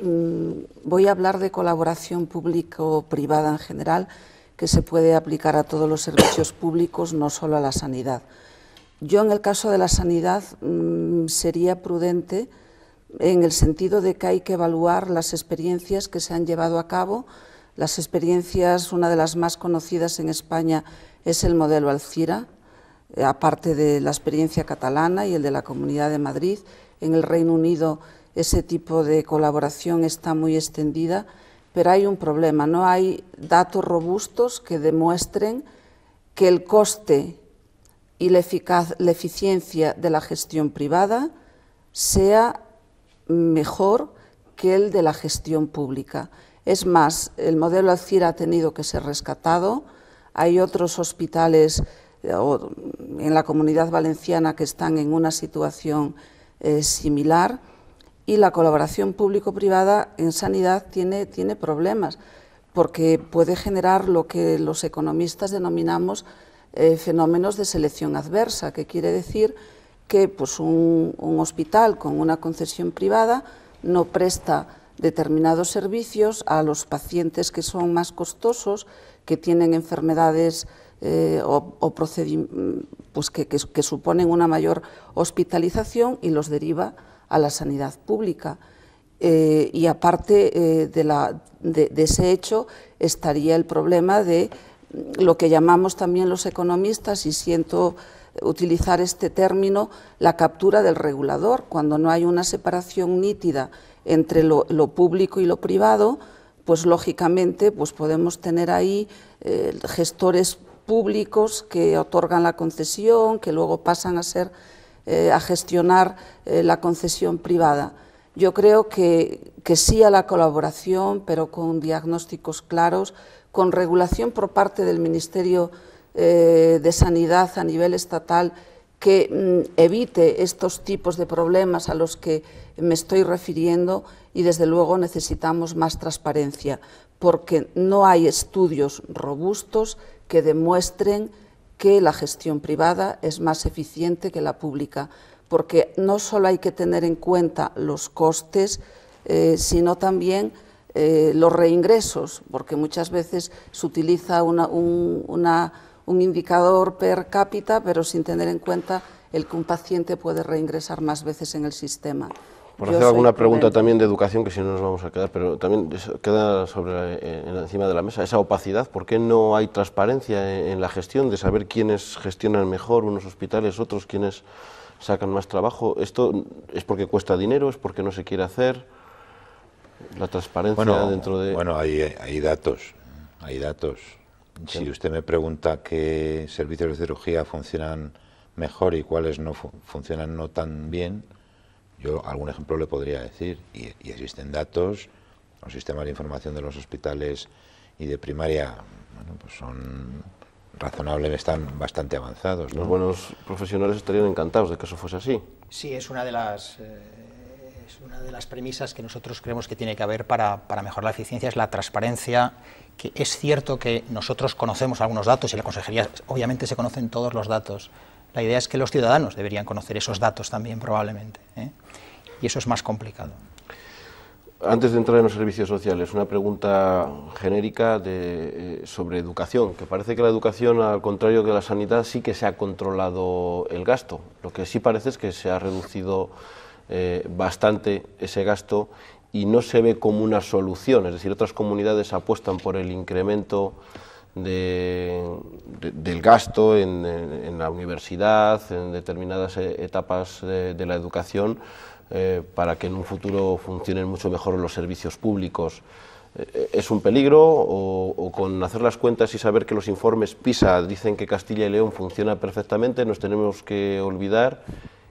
Voy a hablar de colaboración público-privada en general, que se puede aplicar a todos los servicios públicos, no solo a la sanidad. Yo, en el caso de la sanidad, sería prudente en el sentido de que hay que evaluar las experiencias que se han llevado a cabo. Las experiencias, una de las más conocidas en España es el modelo Alcira, aparte de la experiencia catalana y el de la Comunidad de Madrid. En el Reino Unido ese tipo de colaboración está muy extendida, pero hay un problema, no hay datos robustos que demuestren que el coste y la eficiencia de la gestión privada sea mejor que el de la gestión pública. Es más, el modelo Alcira ha tenido que ser rescatado. Hay otros hospitales en la Comunidad Valenciana que están en una situación similar, y la colaboración público-privada en sanidad tiene problemas, porque puede generar lo que los economistas denominamos fenómenos de selección adversa, que quiere decir que pues, un hospital con una concesión privada no presta determinados servicios a los pacientes que son más costosos, que tienen enfermedades o procedimientos pues que suponen una mayor hospitalización, y los deriva a la sanidad pública. Y aparte de ese hecho estaría el problema de lo que llamamos también los economistas, y siento utilizar este término, la captura del regulador. Cuando no hay una separación nítida entre lo público y lo privado, pues lógicamente pues podemos tener ahí gestores públicos que otorgan la concesión, que luego pasan a gestionar la concesión privada. Yo creo que sí a la colaboración, pero con diagnósticos claros, con regulación por parte del Ministerio de Sanidad a nivel estatal, que evite estos tipos de problemas a los que me estoy refiriendo, y desde luego necesitamos más transparencia, porque no hay estudios robustos que demuestren que la gestión privada es más eficiente que la pública, porque no solo hay que tener en cuenta los costes, sino también los reingresos, porque muchas veces se utiliza un indicador per cápita, pero sin tener en cuenta el que un paciente puede reingresar más veces en el sistema. Por hacer alguna pregunta también de educación, que si no nos vamos a quedar, pero también queda encima de la mesa esa opacidad. ¿Por qué no hay transparencia en la gestión, de saber quiénes gestionan mejor unos hospitales, otros quiénes sacan más trabajo? ¿Esto es porque cuesta dinero, es porque no se quiere hacer? La transparencia dentro de... Bueno, hay datos, hay datos. Si usted me pregunta qué servicios de cirugía funcionan mejor y cuáles no funcionan no tan bien, yo algún ejemplo le podría decir, y existen datos. Los sistemas de información de los hospitales y de primaria, bueno, pues son razonables, están bastante avanzados, ¿no? Los buenos profesionales estarían encantados de que eso fuese así. Sí, es una de las premisas que nosotros creemos que tiene que haber para mejorar la eficiencia, es la transparencia. Que es cierto que nosotros conocemos algunos datos, y la consejería obviamente se conocen todos los datos. La idea es que los ciudadanos deberían conocer esos datos también, probablemente, ¿eh? Y eso es más complicado. Antes de entrar en los servicios sociales, una pregunta genérica sobre educación, que parece que la educación, al contrario que la sanidad, sí que se ha controlado el gasto. Lo que sí parece es que se ha reducido bastante ese gasto y no se ve como una solución, es decir, otras comunidades apuestan por el incremento del gasto en la universidad, en determinadas etapas de la educación, para que en un futuro funcionen mucho mejor los servicios públicos. ¿Es un peligro o con hacer las cuentas y saber que los informes PISA dicen que Castilla y León funciona perfectamente, nos tenemos que olvidar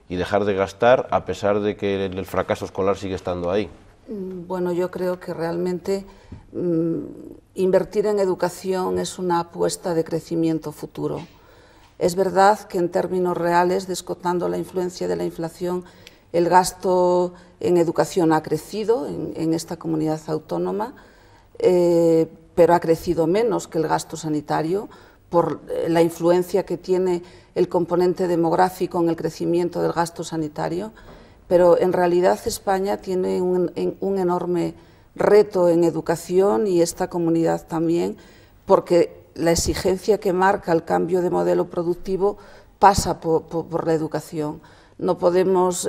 y dejar de gastar a pesar de que el fracaso escolar sigue estando ahí? Bueno, yo creo que realmente invertir en educación es una apuesta de crecimiento futuro. Es verdad que en términos reales, descontando la influencia de la inflación, el gasto en educación ha crecido en esta comunidad autónoma, pero ha crecido menos que el gasto sanitario por la influencia que tiene el componente demográfico en el crecimiento del gasto sanitario. Pero en realidad España tiene un enorme reto en educación y esta comunidad también, porque la exigencia que marca el cambio de modelo productivo pasa por la educación. No podemos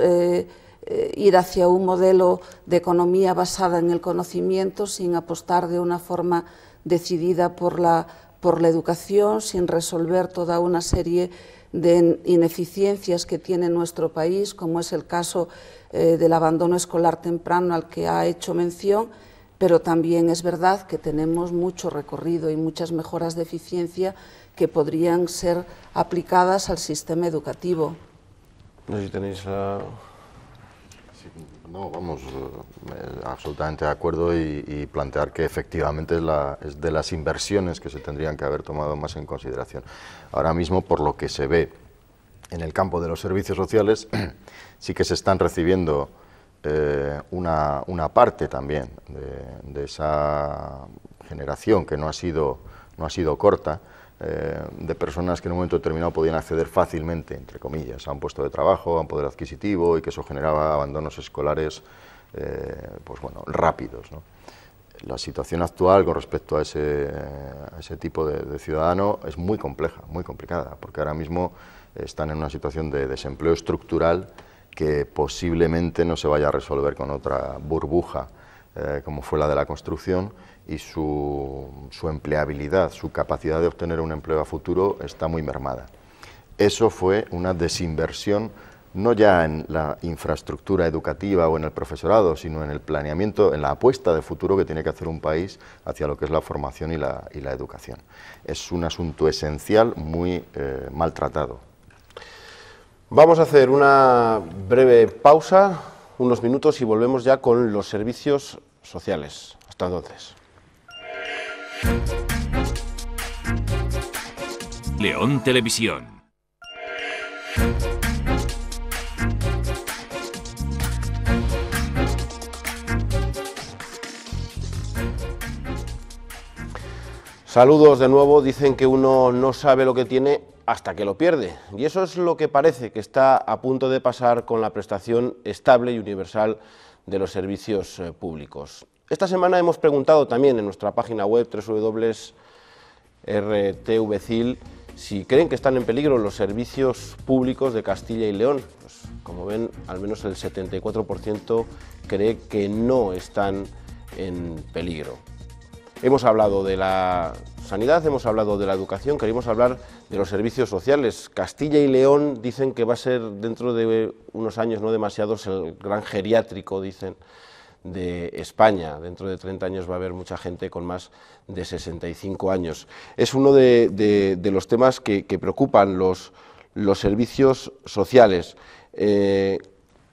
ir hacia un modelo de economía basada en el conocimiento sin apostar de una forma decidida por la educación, sin resolver toda una serie de ineficiencias que tiene nuestro país, como es el caso del abandono escolar temprano al que ha hecho mención, pero también es verdad que tenemos mucho recorrido y muchas mejoras de eficiencia que podrían ser aplicadas al sistema educativo. No sé si tenéis No, vamos, absolutamente de acuerdo y plantear que efectivamente es de las inversiones que se tendrían que haber tomado más en consideración. Ahora mismo, por lo que se ve en el campo de los servicios sociales, sí que se están recibiendo una parte también de esa generación que no ha sido corta, de personas que en un momento determinado podían acceder fácilmente, entre comillas, a un puesto de trabajo, a un poder adquisitivo, y que eso generaba abandonos escolares pues bueno, rápidos, ¿no? La situación actual con respecto a ese tipo de ciudadano es muy compleja, muy complicada, porque ahora mismo están en una situación de desempleo estructural que posiblemente no se vaya a resolver con otra burbuja como fue la de la construcción, y su empleabilidad, su capacidad de obtener un empleo a futuro está muy mermada. Eso fue una desinversión, no ya en la infraestructura educativa o en el profesorado, sino en el planeamiento, en la apuesta de futuro que tiene que hacer un país hacia lo que es la formación y la educación. Es un asunto esencial, muy maltratado. Vamos a hacer una breve pausa, unos minutos, y volvemos ya con los servicios sociales. Hasta entonces. León Televisión. Saludos de nuevo. Dicen que uno no sabe lo que tiene hasta que lo pierde, y eso es lo que parece que está a punto de pasar con la prestación estable y universal de los servicios públicos. Esta semana hemos preguntado también en nuestra página web www.rtvcil si creen que están en peligro los servicios públicos de Castilla y León. Pues, como ven, al menos el 74% cree que no están en peligro. Hemos hablado de la sanidad, hemos hablado de la educación, queremos hablar de los servicios sociales. Castilla y León dicen que va a ser dentro de unos años no demasiados el gran geriátrico, dicen, de España. Dentro de 30 años va a haber mucha gente con más de 65 años. Es uno de los temas que preocupan los servicios sociales,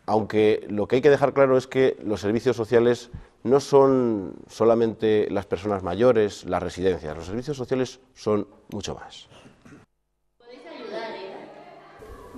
aunque lo que hay que dejar claro es que los servicios sociales no son solamente las personas mayores, las residencias, los servicios sociales son mucho más.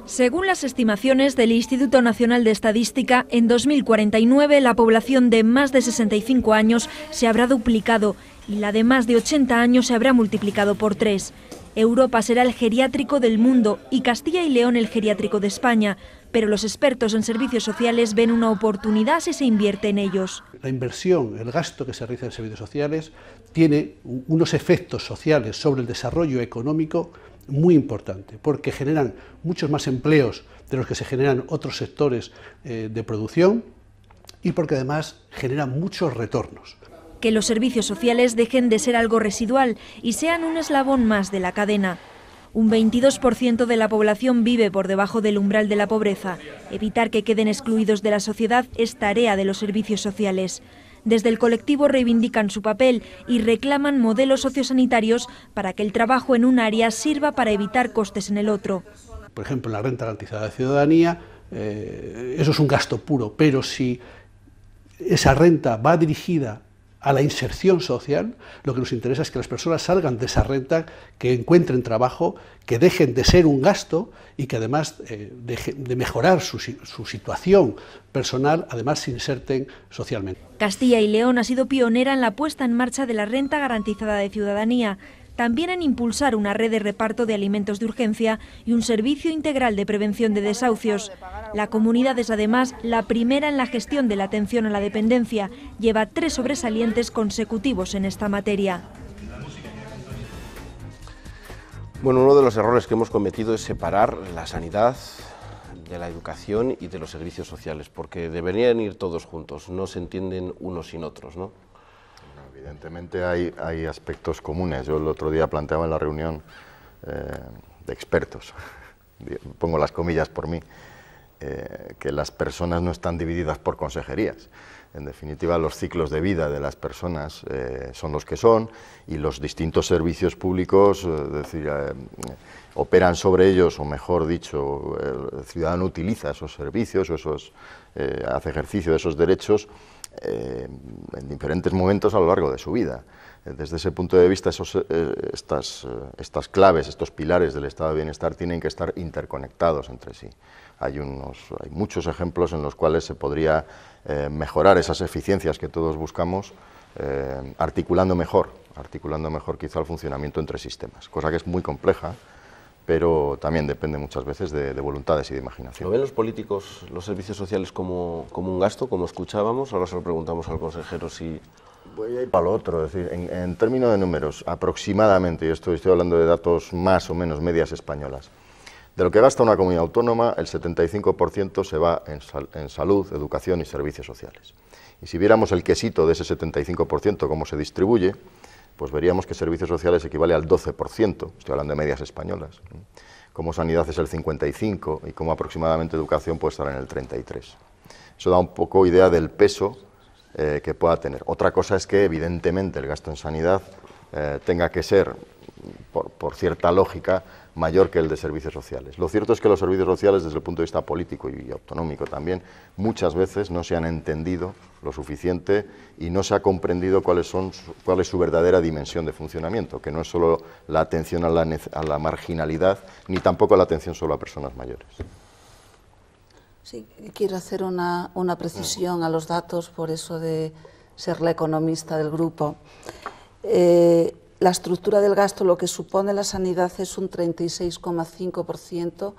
Según las estimaciones del Instituto Nacional de Estadística, en 2049 la población de más de 65 años se habrá duplicado y la de más de 80 años se habrá multiplicado por 3. Europa será el geriátrico del mundo y Castilla y León el geriátrico de España, pero los expertos en servicios sociales ven una oportunidad si se invierte en ellos. La inversión, el gasto que se realiza en servicios sociales tiene unos efectos sociales sobre el desarrollo económico muy importantes, porque generan muchos más empleos de los que se generan otros sectores de producción y porque además generan muchos retornos. Que los servicios sociales dejen de ser algo residual y sean un eslabón más de la cadena. Un 22% de la población vive por debajo del umbral de la pobreza. Evitar que queden excluidos de la sociedad es tarea de los servicios sociales. Desde el colectivo reivindican su papel y reclaman modelos sociosanitarios para que el trabajo en un área sirva para evitar costes en el otro. Por ejemplo, la renta garantizada de ciudadanía, eso es un gasto puro, pero si esa renta va dirigida a la inserción social, lo que nos interesa es que las personas salgan de esa renta, que encuentren trabajo, que dejen de ser un gasto y que además de mejorar su situación personal, además se inserten socialmente. Castilla y León ha sido pionera en la puesta en marcha de la renta garantizada de ciudadanía, también en impulsar una red de reparto de alimentos de urgencia y un servicio integral de prevención de desahucios. La comunidad es además la primera en la gestión de la atención a la dependencia. Lleva 3 sobresalientes consecutivos en esta materia. Bueno, uno de los errores que hemos cometido es separar la sanidad de la educación y de los servicios sociales, porque deberían ir todos juntos, no se entienden unos sin otros, ¿no? Evidentemente hay aspectos comunes. Yo el otro día planteaba en la reunión de expertos, pongo las comillas por mí, que las personas no están divididas por consejerías. En definitiva, los ciclos de vida de las personas son los que son y los distintos servicios públicos operan sobre ellos, o mejor dicho, el ciudadano utiliza esos servicios o hace ejercicio de esos derechos en diferentes momentos a lo largo de su vida. Desde ese punto de vista, estas claves, estos pilares del estado de bienestar tienen que estar interconectados entre sí. Hay muchos ejemplos en los cuales se podría mejorar esas eficiencias que todos buscamos, articulando mejor quizá el funcionamiento entre sistemas, cosa que es muy compleja, pero también depende muchas veces de voluntades y de imaginación. ¿Lo ven los políticos los servicios sociales como un gasto, como escuchábamos? Ahora se lo preguntamos al consejero si... Voy a ir para lo otro, es decir, en términos de números, aproximadamente, y estoy hablando de datos más o menos medias españolas, de lo que gasta una comunidad autónoma, el 75% se va en salud, educación y servicios sociales. Y si viéramos el quesito de ese 75%, cómo se distribuye, pues veríamos que servicios sociales equivale al 12%, estoy hablando de medias españolas, como sanidad es el 55% y como aproximadamente educación puede estar en el 33%. Eso da un poco idea del peso que pueda tener. Otra cosa es que evidentemente el gasto en sanidad tenga que ser, por cierta lógica, mayor que el de servicios sociales. Lo cierto es que los servicios sociales, desde el punto de vista político y autonómico también, muchas veces no se han entendido lo suficiente y no se ha comprendido cuál es su verdadera dimensión de funcionamiento, que no es solo la atención a la marginalidad, ni tampoco la atención solo a personas mayores. Sí, quiero hacer una precisión a los datos, por eso de ser la economista del grupo. La estructura del gasto, lo que supone la sanidad, es un 36,5%,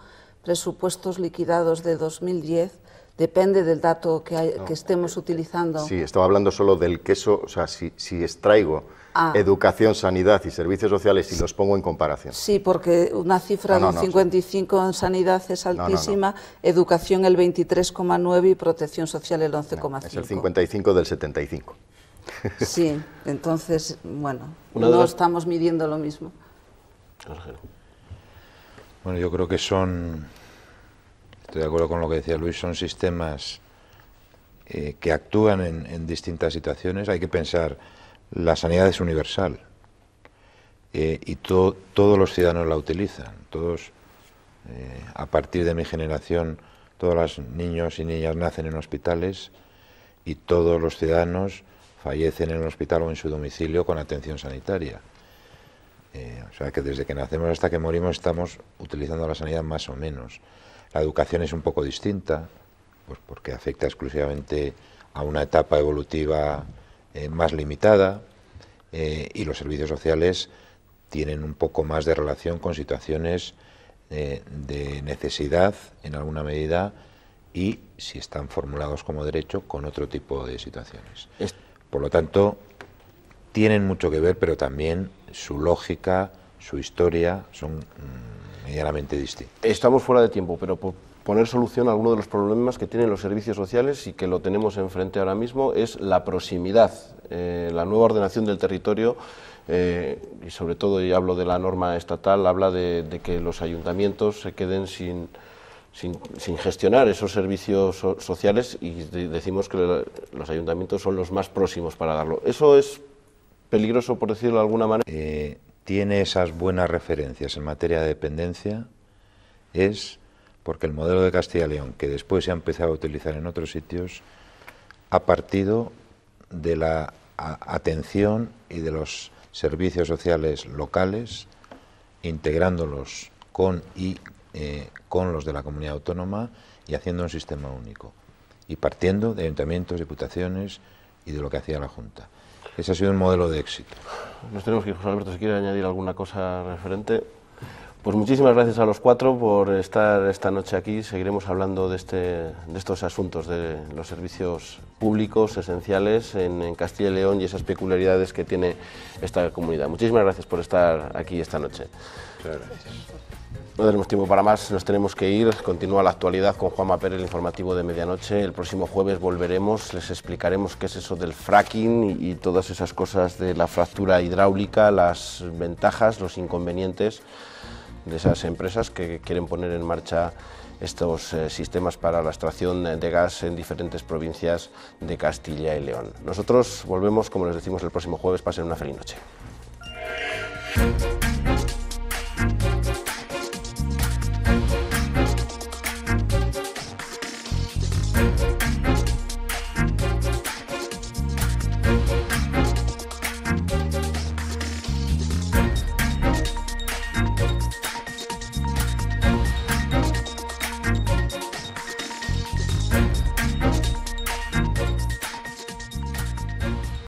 presupuestos liquidados de 2010, depende del dato que estemos utilizando. Sí, estaba hablando solo del queso, o sea, si extraigo educación, sanidad y servicios sociales y los pongo en comparación. Sí, porque una cifra de un 55 en sanidad es altísima, educación el 23,9 y protección social el 11,5. Es el 55 del 75. Sí, entonces, bueno, no estamos midiendo lo mismo. Bueno, yo creo que estoy de acuerdo con lo que decía Luis, son sistemas que actúan en distintas situaciones. Hay que pensar, la sanidad es universal y todos los ciudadanos la utilizan. Todos, a partir de mi generación, todos los niños y niñas nacen en hospitales y todos los ciudadanos fallecen en el hospital o en su domicilio con atención sanitaria. O sea que desde que nacemos hasta que morimos estamos utilizando la sanidad más o menos. La educación es un poco distinta, pues porque afecta exclusivamente a una etapa evolutiva más limitada, y los servicios sociales tienen un poco más de relación con situaciones de necesidad en alguna medida y, si están formulados como derecho, con otro tipo de situaciones. Por lo tanto, tienen mucho que ver, pero también su lógica, su historia son medianamente distintas. Estamos fuera de tiempo, pero por poner solución a alguno de los problemas que tienen los servicios sociales y que lo tenemos enfrente ahora mismo es la proximidad, la nueva ordenación del territorio y sobre todo, y hablo de la norma estatal, habla de que los ayuntamientos se queden sin gestionar esos servicios sociales y decimos que los ayuntamientos son los más próximos para darlo. ¿Eso es peligroso, por decirlo de alguna manera? Tiene esas buenas referencias en materia de dependencia, es porque el modelo de Castilla y León, que después se ha empezado a utilizar en otros sitios, ha partido de la atención y de los servicios sociales locales, integrándolos con los de la comunidad autónoma y haciendo un sistema único, y partiendo de ayuntamientos, diputaciones y de lo que hacía la Junta. Ese ha sido un modelo de éxito. Nos tenemos que ir, José Alberto, si quiere añadir alguna cosa referente. Pues muchísimas gracias a los cuatro por estar esta noche aquí. Seguiremos hablando de estos asuntos de los servicios públicos esenciales en Castilla y León y esas peculiaridades que tiene esta comunidad. Muchísimas gracias por estar aquí esta noche. Muchas gracias. No tenemos tiempo para más, nos tenemos que ir. Continúa la actualidad con Juanma Pérez, el informativo de medianoche. El próximo jueves volveremos, les explicaremos qué es eso del fracking y todas esas cosas de la fractura hidráulica, las ventajas, los inconvenientes de esas empresas que quieren poner en marcha estos sistemas para la extracción de gas en diferentes provincias de Castilla y León. Nosotros volvemos, como les decimos, el próximo jueves. Pasen una feliz noche.